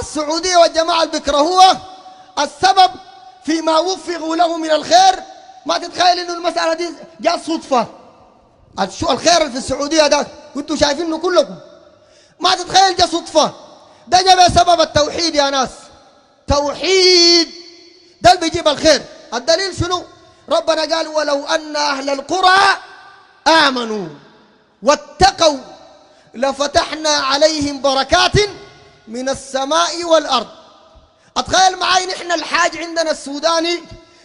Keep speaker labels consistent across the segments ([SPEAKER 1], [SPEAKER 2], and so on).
[SPEAKER 1] السعودية والجماعة اللي بيكرهوها السبب فيما وفقوا له من الخير. ما تتخيل انه المسألة دي جاء صدفة. الخير اللي في السعودية ده وانتوا شايفينه كلكم، ما تتخيل جاء صدفة. ده جاء بسبب التوحيد يا ناس. توحيد ده اللي بيجيب الخير. الدليل شنو؟ ربنا قال ولو أن أهل القرى آمنوا واتقوا لفتحنا عليهم بركات من السماء والأرض. أتخيل معاي نحن الحاج عندنا السوداني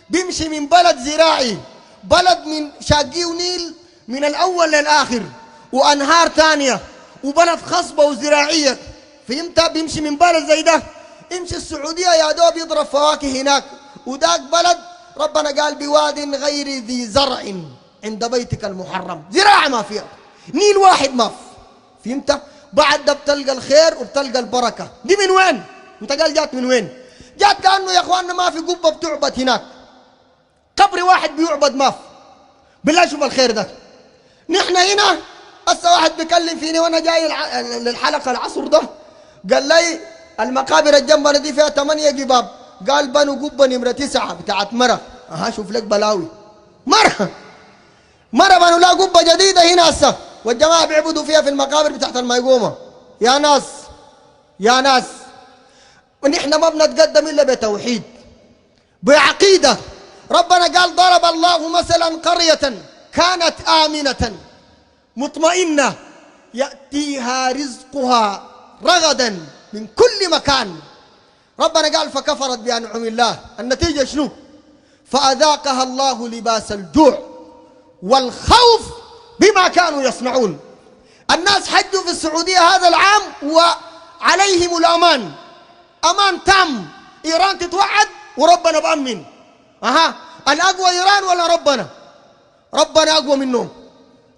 [SPEAKER 1] بيمشي من بلد زراعي، بلد من شاقي ونيل من الأول للآخر وأنهار تانية وبلد خصبة وزراعية، فهمت؟ بيمشي من بلد زي ده يمشي السعودية يا دوب يضرب فواكه هناك. وداك بلد ربنا قال بواد غير ذي زرع عند بيتك المحرم، زراعة ما فيها، نيل واحد ما في، فهمت؟ بعد ده بتلقى الخير وبتلقى البركة. دي من وين؟ انت قال جات من وين؟ جات كأنه يا اخواننا ما في قبة بتعبد هناك، قبر واحد بيعبد ما في. بالله شوف الخير ده. نحن هنا هسه واحد بيكلم فيني وانا جاي للحلقة العصر ده، قال لي المقابر الجنبنا دي فيها 8 جباب، قال بنوا قبة نمرة 9 بتاعت مرة. شوف لك بلاوي، مرة بنوا لا قبة جديدة هنا هسه والجماعة بيعبدوا فيها في المقابر بتاعت الميقومة. يا ناس يا ناس، ونحن ما بنتقدم إلا بتوحيد بعقيدة. ربنا قال ضرب الله مثلا قرية كانت آمنة مطمئنة يأتيها رزقها رغدا من كل مكان. ربنا قال فكفرت بأنعم الله، النتيجة شنو؟ فأذاقها الله لباس الجوع والخوف بما كانوا يصنعون. الناس حجوا في السعودية هذا العام وعليهم الأمان، أمان تام. إيران تتوعد وربنا بأمن. الأقوى إيران ولا ربنا؟ ربنا أقوى منهم.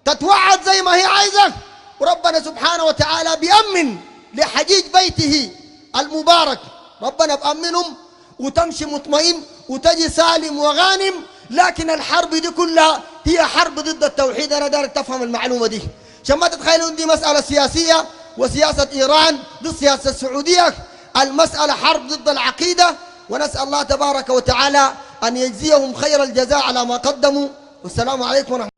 [SPEAKER 1] تتوعد زي ما هي عايزة وربنا سبحانه وتعالى بيأمن لحجيج بيته المبارك. ربنا بأمنهم وتمشي مطمئن وتجي سالم وغانم. لكن الحرب دي كلها هي حرب ضد التوحيد. أنا دارك تفهم المعلومة دي عشان ما تتخيلوا دي مسألة سياسية وسياسة إيران ضد سياسة السعودية. المسألة حرب ضد العقيدة، ونسأل الله تبارك وتعالى أن يجزيهم خير الجزاء على ما قدموا. والسلام عليكم ورحمة الله.